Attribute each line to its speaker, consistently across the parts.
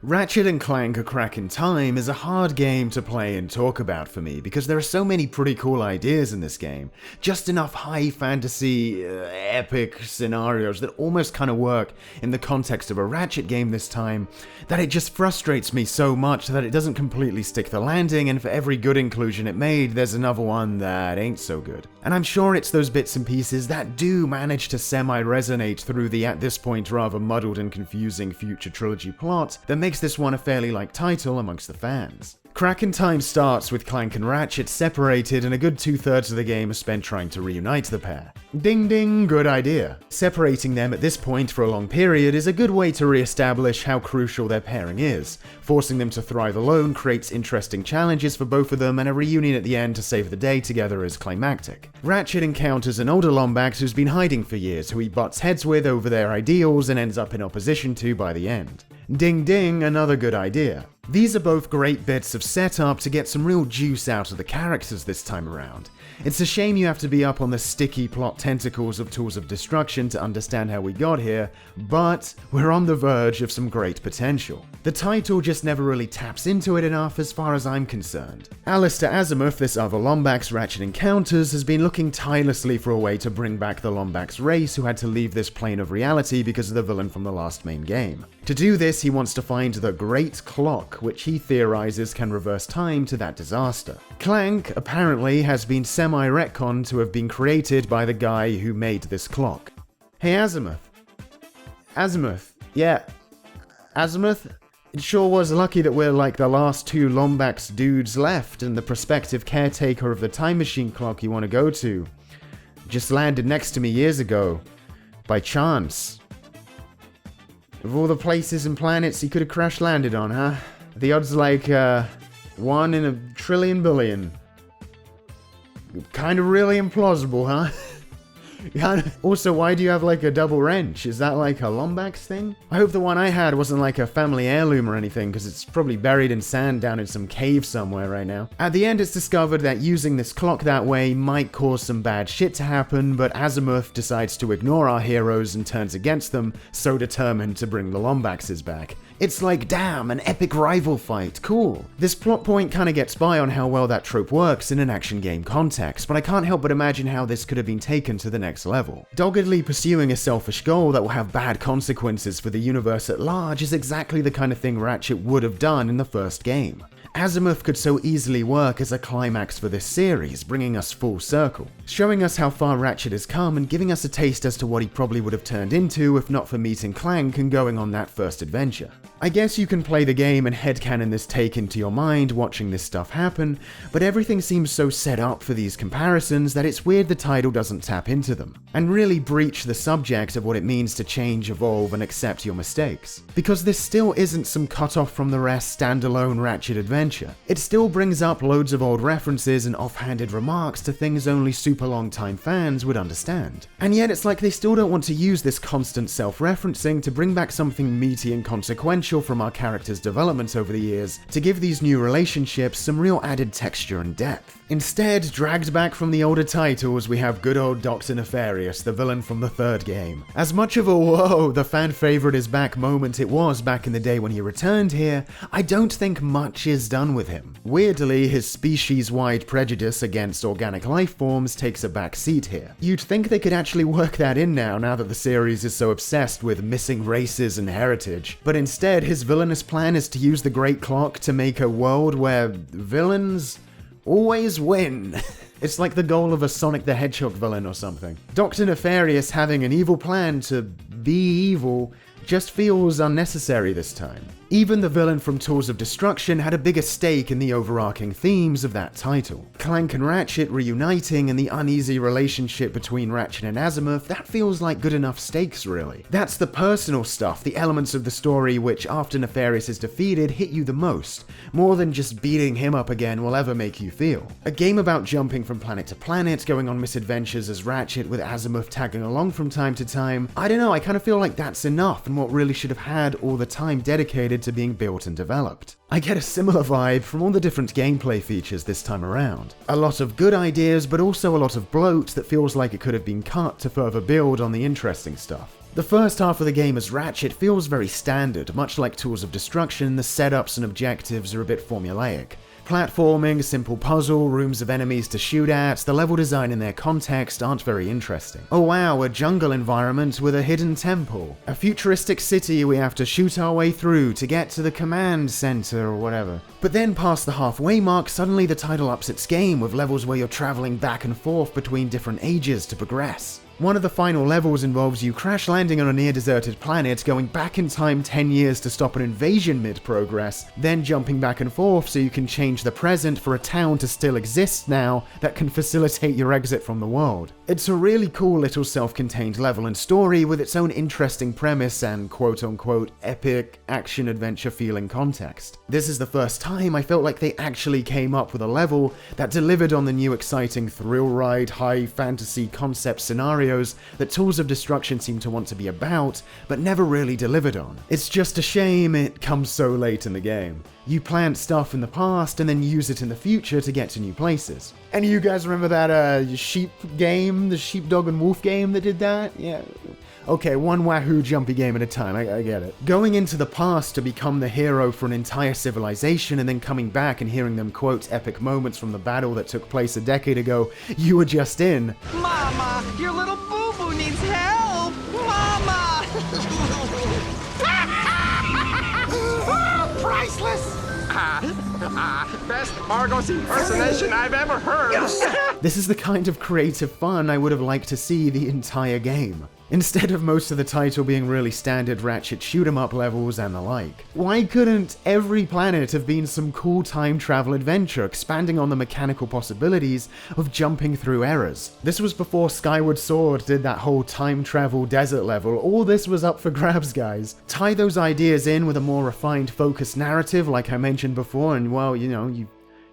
Speaker 1: Ratchet and Clank: A Crack in Time is a hard game to play and talk about for me because there are so many pretty cool ideas in this game, just enough high fantasy, epic scenarios that almost kind of work in the context of a Ratchet game this time, that it just frustrates me so much that it doesn't completely stick the landing, and for every good inclusion it made, there's another one that ain't so good. And I'm sure it's those bits and pieces that do manage to semi-resonate through the at this point rather muddled and confusing future trilogy plot that makes this one a fairly liked title amongst the fans. Crack in Time starts with Clank and Ratchet separated, and a good 2/3 of the game is spent trying to reunite the pair. Ding ding, good idea. Separating them at this point for a long period is a good way to re-establish how crucial their pairing is. Forcing them to thrive alone creates interesting challenges for both of them, and a reunion at the end to save the day together is climactic. Ratchet encounters an older Lombax who's been hiding for years, who he butts heads with over their ideals and ends up in opposition to by the end. Ding ding, another good idea. These are both great bits of setup to get some real juice out of the characters this time around. It's a shame you have to be up on the sticky plot tentacles of Tools of Destruction to understand how we got here, but we're on the verge of some great potential. The title just never really taps into it enough as far as I'm concerned. Alistair Azimuth, this other Lombax Ratchet encounters, has been looking tirelessly for a way to bring back the Lombax race who had to leave this plane of reality because of the villain from the last main game. To do this, he wants to find the Great Clock, which he theorizes can reverse time to that disaster. Clank, apparently, has been semi-retconned to have been created by the guy who made this clock. Hey Azimuth. Azimuth. Yeah. Azimuth? It sure was lucky that we're like the last two Lombax dudes left, and the prospective caretaker of the time machine clock you want to go to just landed next to me years ago. By chance. Of all the places and planets he could have crash landed on, huh? The odds like, 1 in a trillion billion. Kinda really implausible, huh? Also, why do you have like a double wrench? Is that like a Lombax thing? I hope the one I had wasn't like a family heirloom or anything, because it's probably buried in sand down in some cave somewhere right now. At the end, it's discovered that using this clock that way might cause some bad shit to happen, but Azimuth decides to ignore our heroes and turns against them, so determined to bring the Lombaxes back. It's like, damn, an epic rival fight, cool. This plot point kinda gets by on how well that trope works in an action game context, but I can't help but imagine how this could have been taken to the next level. Doggedly pursuing a selfish goal that will have bad consequences for the universe at large is exactly the kind of thing Ratchet would have done in the first game. Azimuth could so easily work as a climax for this series, bringing us full circle, showing us how far Ratchet has come and giving us a taste as to what he probably would have turned into if not for meeting Clank and going on that first adventure. I guess you can play the game and headcanon this take into your mind watching this stuff happen, but everything seems so set up for these comparisons that it's weird the title doesn't tap into them, and really breach the subject of what it means to change, evolve, and accept your mistakes. Because this still isn't some cut off from the rest standalone Ratchet adventure. It still brings up loads of old references and offhanded remarks to things only super long-time fans would understand. And yet it's like they still don't want to use this constant self-referencing to bring back something meaty and consequential from our characters' development over the years to give these new relationships some real added texture and depth. Instead, dragged back from the older titles, we have good old Dr. Nefarious, the villain from the third game. As much of a whoa, the fan favorite is back moment it was back in the day when he returned here, I don't think much is done with him. Weirdly, his species-wide prejudice against organic life forms takes a back seat here. You'd think they could actually work that in now that the series is so obsessed with missing races and heritage, but instead his villainous plan is to use the Great Clock to make a world where villains always win. It's like the goal of a Sonic the Hedgehog villain or something. Dr. Nefarious having an evil plan to be evil just feels unnecessary this time. Even the villain from Tools of Destruction had a bigger stake in the overarching themes of that title. Clank and Ratchet reuniting and the uneasy relationship between Ratchet and Azimuth, that feels like good enough stakes really. That's the personal stuff, the elements of the story which after Nefarious is defeated hit you the most, more than just beating him up again will ever make you feel. A game about jumping from planet to planet, going on misadventures as Ratchet with Azimuth tagging along from time to time, I don't know, I kind of feel like that's enough and what really should have had all the time dedicated to being built and developed. I get a similar vibe from all the different gameplay features this time around. A lot of good ideas, but also a lot of bloat that feels like it could have been cut to further build on the interesting stuff. The first half of the game as Ratchet feels very standard, much like Tools of Destruction. The setups and objectives are a bit formulaic. Platforming, simple puzzle, rooms of enemies to shoot at, the level design and their context aren't very interesting. Oh wow, a jungle environment with a hidden temple. A futuristic city we have to shoot our way through to get to the command center or whatever. But then past the halfway mark, suddenly the title ups its game with levels where you're traveling back and forth between different ages to progress. One of the final levels involves you crash landing on a near-deserted planet, going back in time 10 years to stop an invasion mid-progress, then jumping back and forth so you can change the present for a town to still exist now that can facilitate your exit from the world. It's a really cool little self-contained level and story with its own interesting premise and quote-unquote epic action-adventure feeling context. This is the first time I felt like they actually came up with a level that delivered on the new exciting thrill ride, high fantasy concept scenario that Tools of Destruction seem to want to be about, but never really delivered on. It's just a shame it comes so late in the game. You plant stuff in the past and then use it in the future to get to new places. Any of you guys remember that sheep game, the sheepdog and wolf game that did that? Yeah. Okay, one wahoo jumpy game at a time, I get it. Going into the past to become the hero for an entire civilization and then coming back and hearing them quote epic moments from the battle that took place a decade ago you were just in.
Speaker 2: Mama, your little boo-boo needs help! Mama!
Speaker 3: Oh, priceless!
Speaker 4: Best Argos impersonation I've ever heard!
Speaker 1: This is the kind of creative fun I would have liked to see the entire game, instead of most of the title being really standard Ratchet shoot-em-up levels and the like. Why couldn't every planet have been some cool time travel adventure expanding on the mechanical possibilities of jumping through errors? This was before Skyward Sword did that whole time travel desert level. All this was up for grabs, guys. Tie those ideas in with a more refined, focused narrative like I mentioned before and, well, you know, you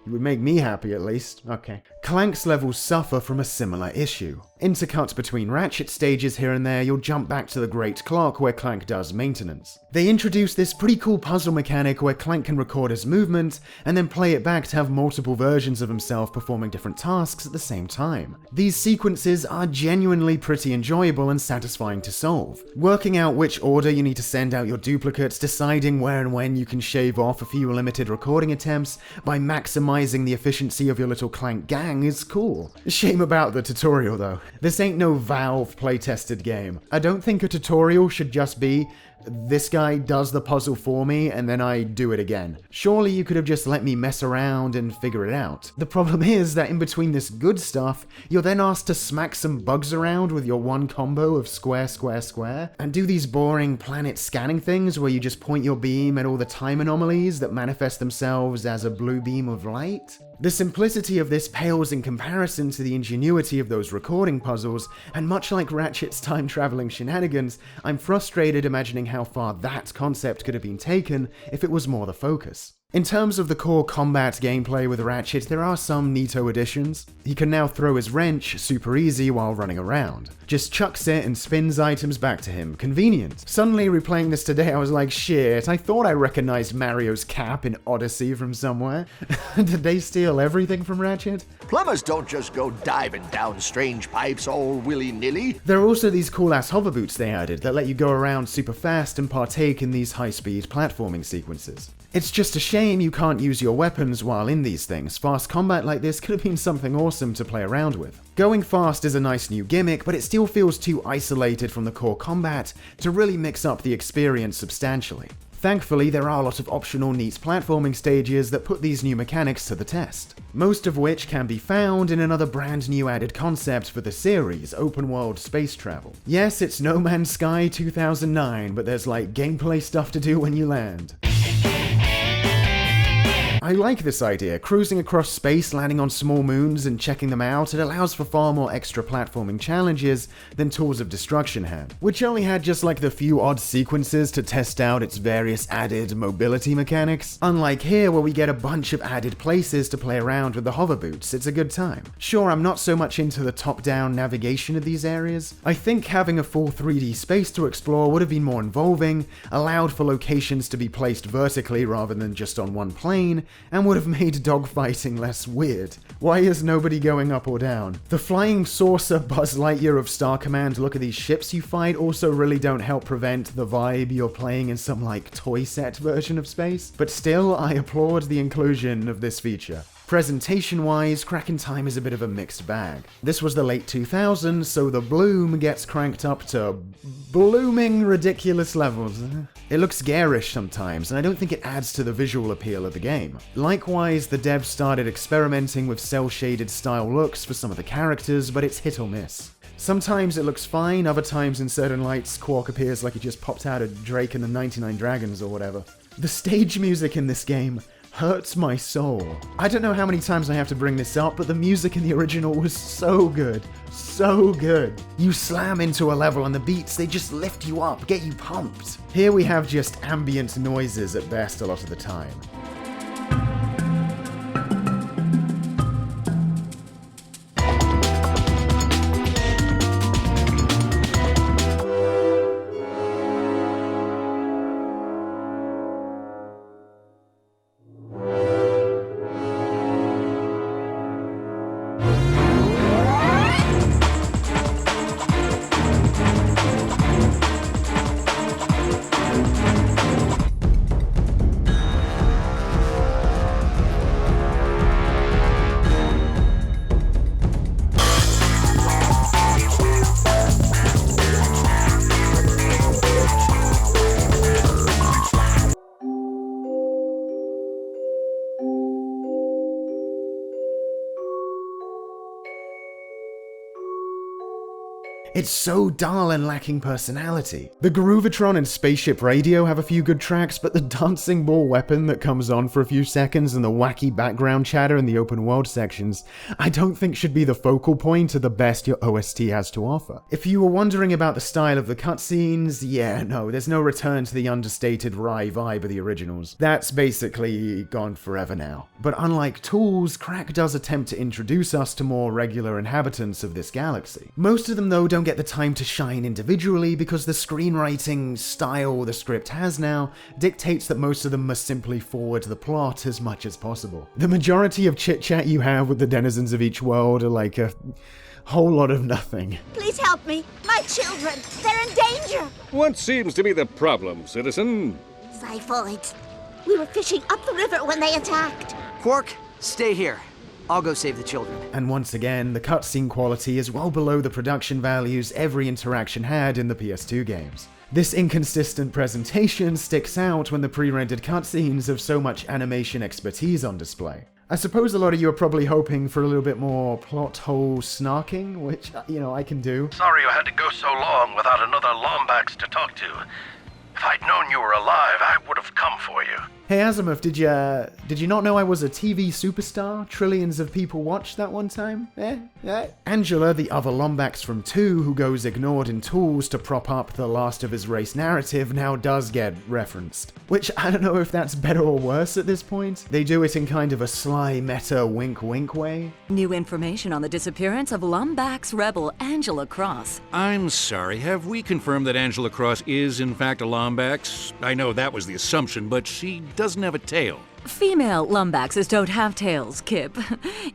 Speaker 1: would make me happy at least. Okay. Clank's levels suffer from a similar issue. Intercut between Ratchet stages here and there, you'll jump back to the Great Clock where Clank does maintenance. They introduce this pretty cool puzzle mechanic where Clank can record his movement and then play it back to have multiple versions of himself performing different tasks at the same time. These sequences are genuinely pretty enjoyable and satisfying to solve. Working out which order you need to send out your duplicates, deciding where and when you can shave off a few limited recording attempts by maximizing the efficiency of your little Clank gang is cool. Shame about the tutorial though. This ain't no Valve playtested game. I don't think a tutorial should just be, this guy does the puzzle for me and then I do it again. Surely you could have just let me mess around and figure it out. The problem is that in between this good stuff, you're then asked to smack some bugs around with your one combo of square, square, square, and do these boring planet scanning things where you just point your beam at all the time anomalies that manifest themselves as a blue beam of light. The simplicity of this pales in comparison to the ingenuity of those recording puzzles, and much like Ratchet's time-traveling shenanigans, I'm frustrated imagining how far that concept could have been taken if it was more the focus. In terms of the core combat gameplay with Ratchet, there are some neato additions. He can now throw his wrench super easy while running around. Just chucks it and spins items back to him. Convenient. Suddenly replaying this today, I was like, shit, I thought I recognized Mario's cap in Odyssey from somewhere. Did they steal everything from Ratchet?
Speaker 3: Plumbers don't just go diving down strange pipes all willy-nilly.
Speaker 1: There are also these cool-ass hover boots they added that let you go around super fast and partake in these high-speed platforming sequences. It's just a shame you can't use your weapons while in these things. Fast combat like this could have been something awesome to play around with. Going fast is a nice new gimmick, but it still feels too isolated from the core combat to really mix up the experience substantially. Thankfully, there are a lot of optional neat platforming stages that put these new mechanics to the test, most of which can be found in another brand new added concept for the series, open world space travel. Yes, it's No Man's Sky 2009, but there's like gameplay stuff to do when you land. I like this idea, cruising across space, landing on small moons and checking them out. It allows for far more extra platforming challenges than Tools of Destruction had, which only had just like the few odd sequences to test out its various added mobility mechanics. Unlike here where we get a bunch of added places to play around with the hover boots, it's a good time. Sure, I'm not so much into the top-down navigation of these areas. I think having a full 3D space to explore would have been more involving, allowed for locations to be placed vertically rather than just on one plane, and would have made dogfighting less weird. Why is nobody going up or down? The flying saucer Buzz Lightyear of Star Command look at these ships you fight also really don't help prevent the vibe you're playing in some like toy set version of space, but still I applaud the inclusion of this feature. Presentation-wise, Crack in Time is a bit of a mixed bag. This was the late 2000s, so the bloom gets cranked up to blooming ridiculous levels. It looks garish sometimes, and I don't think it adds to the visual appeal of the game. Likewise, the devs started experimenting with cel-shaded style looks for some of the characters, but it's hit or miss. Sometimes it looks fine, other times in certain lights, Quark appears like he just popped out of Drake and the 99 Dragons or whatever. The stage music in this game hurts my soul. I don't know how many times I have to bring this up, but the music in the original was so good. So good. You slam into a level and the beats, they just lift you up, get you pumped. Here we have just ambient noises at best a lot of the time. It's so dull and lacking personality. The Groovatron and Spaceship Radio have a few good tracks, but the dancing ball weapon that comes on for a few seconds and the wacky background chatter in the open world sections, I don't think should be the focal point of the best your OST has to offer. If you were wondering about the style of the cutscenes, yeah, no, there's no return to the understated wry vibe of the originals. That's basically gone forever now. But unlike Tools, Crack does attempt to introduce us to more regular inhabitants of this galaxy. Most of them, though, don't get the time to shine individually because the screenwriting style the script has now dictates that most of them must simply forward the plot as much as possible. The majority of chit-chat you have with the denizens of each world are like a whole lot of nothing.
Speaker 5: Please help me! My children! They're in danger!
Speaker 6: What seems to be the problem, citizen?
Speaker 5: Xiphoids. We were fishing up the river when they attacked.
Speaker 7: Quark, stay here. I'll go save the children.
Speaker 1: And once again, the cutscene quality is well below the production values every interaction had in the PS2 games. This inconsistent presentation sticks out when the pre-rendered cutscenes have so much animation expertise on display. I suppose a lot of you are probably hoping for a little bit more plot hole snarking, which, I can do.
Speaker 8: Sorry you had to go so long without another Lombax to talk to. If I'd known you were alive, I would have come for you.
Speaker 1: Hey Azimuth, did you not know I was a TV superstar? Trillions of people watched that one time? Angela, the other Lombax from 2 who goes ignored in Tools to prop up the last of his race narrative, now does get referenced. Which, I don't know if that's better or worse at this point. They do it in kind of a sly meta wink-wink way.
Speaker 9: New information on the disappearance of Lombax rebel Angela Cross.
Speaker 6: I'm sorry, have we confirmed that Angela Cross is in fact a Lombax? I know that was the assumption, but she doesn't have a tail.
Speaker 9: Female Lombaxes don't have tails, Kip.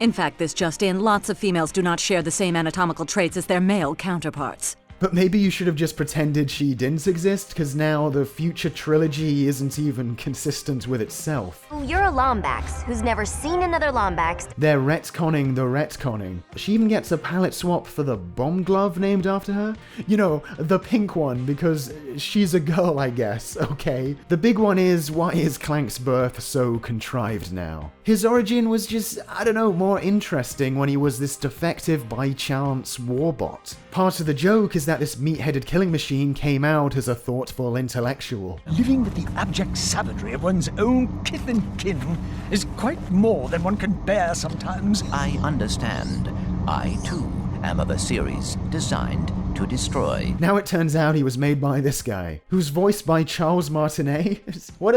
Speaker 9: In fact, this just in, lots of females do not share the same anatomical traits as their male counterparts.
Speaker 1: But maybe you should have just pretended she didn't exist, because now the future trilogy isn't even consistent with itself.
Speaker 10: Oh, you're a Lombax who's never seen another Lombax.
Speaker 1: They're retconning the retconning. She even gets a palette swap for the bomb glove named after her. The pink one, because she's a girl, I guess, okay. The big one is, why is Clank's birth so contrived now? His origin was just, more interesting when he was this defective by-chance warbot. Part of the joke is that this meat-headed killing machine came out as a thoughtful intellectual.
Speaker 11: Living with the abject savagery of one's own kith and kin is quite more than one can bear sometimes.
Speaker 12: I understand. I, too, am of a series designed to destroy.
Speaker 1: Now it turns out he was made by this guy, who's voiced by Charles Martinet. What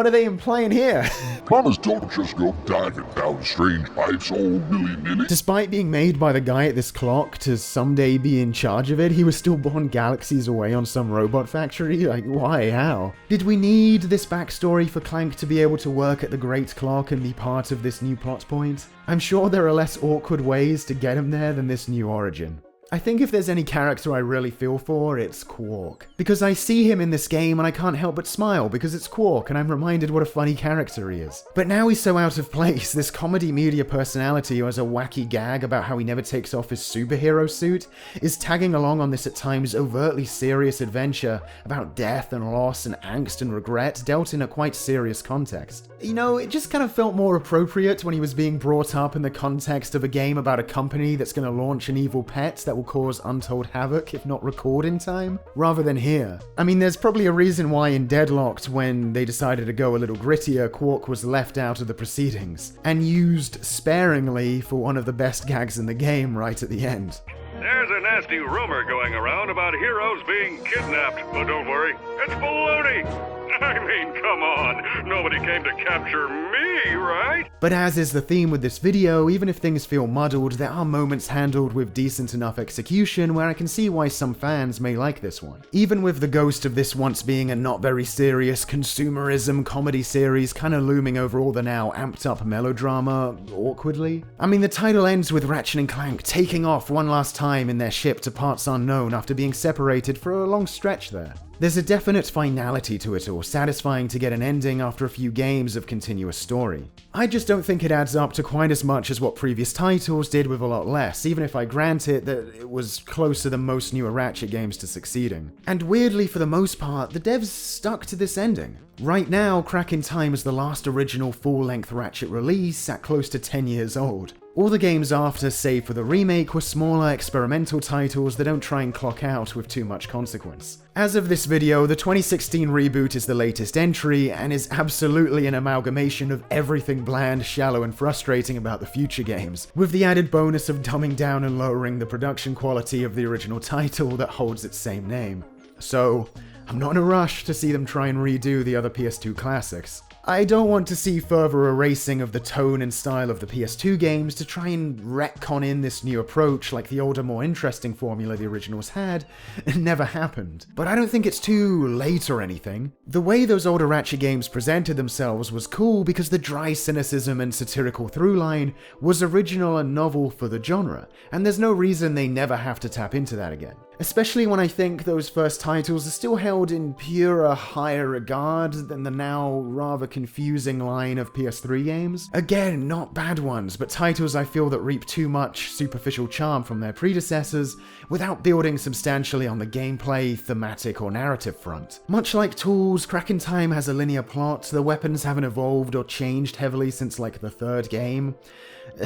Speaker 1: are they implying here?
Speaker 13: Promise don't just go diving down strange pipes all willy-nilly.
Speaker 1: Despite being made by the guy at this clock to someday be in charge of it, he was still born galaxies away on some robot factory? Like, why? How? Did we need this backstory for Clank to be able to work at the Great Clock and be part of this new plot point? I'm sure there are less awkward ways to get him there than this new origin. I think if there's any character I really feel for, it's Quark. Because I see him in this game and I can't help but smile because it's Quark and I'm reminded what a funny character he is. But now he's so out of place, this comedy media personality who has a wacky gag about how he never takes off his superhero suit is tagging along on this at times overtly serious adventure about death and loss and angst and regret dealt in a quite serious context. You know, it just kind of felt more appropriate when he was being brought up in the context of a game about a company that's going to launch an evil pet that will cause untold havoc if not record in time, rather than here. I mean, there's probably a reason why in Deadlocked, when they decided to go a little grittier, Quark was left out of the proceedings, and used sparingly for one of the best gags in the game right at the end.
Speaker 14: There's a nasty rumor going around about heroes being kidnapped, but don't worry, it's baloney! I mean, come on, nobody came to capture me, right?
Speaker 1: But as is the theme with this video, even if things feel muddled, there are moments handled with decent enough execution where I can see why some fans may like this one. Even with the ghost of this once being a not very serious consumerism comedy series kinda looming over all the now amped up melodrama awkwardly. I mean, the title ends with Ratchet and Clank taking off one last time in their ship to parts unknown after being separated for a long stretch there. There's a definite finality to it all, satisfying to get an ending after a few games of continuous story. I just don't think it adds up to quite as much as what previous titles did with a lot less, even if I grant it that it was closer than most newer Ratchet games to succeeding. And weirdly, for the most part, the devs stuck to this ending. Right now, Crack in Time is the last original full-length Ratchet release at close to 10 years old. All the games after, save for the remake, were smaller experimental titles that don't try and clock out with too much consequence. As of this video, the 2016 reboot is the latest entry, and is absolutely an amalgamation of everything bland, shallow, and frustrating about the future games, with the added bonus of dumbing down and lowering the production quality of the original title that holds its same name. So, I'm not in a rush to see them try and redo the other PS2 classics. I don't want to see further erasing of the tone and style of the PS2 games to try and retcon in this new approach like the older, more interesting formula the originals had. It never happened. But I don't think it's too late or anything. The way those older Ratchet games presented themselves was cool because the dry cynicism and satirical throughline was original and novel for the genre, and there's no reason they never have to tap into that again. Especially when I think those first titles are still held in purer, higher regard than the now rather confusing line of PS3 games. Again, not bad ones, but titles I feel that reap too much superficial charm from their predecessors without building substantially on the gameplay, thematic, or narrative front. Much like Tools, Crack in Time has a linear plot, the weapons haven't evolved or changed heavily since like the third game.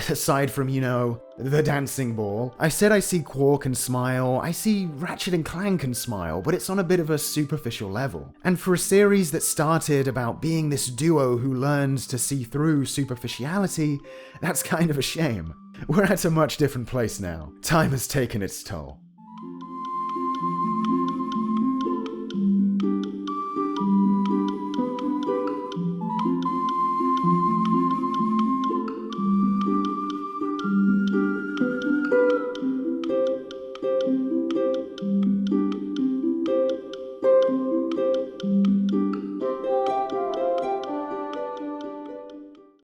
Speaker 1: Aside from, you know, the dancing ball. I said I see Quark and smile, I see Ratchet and Clank and smile, but it's on a bit of a superficial level. And for a series that started about being this duo who learned to see through superficiality, that's kind of a shame. We're at a much different place now. Time has taken its toll.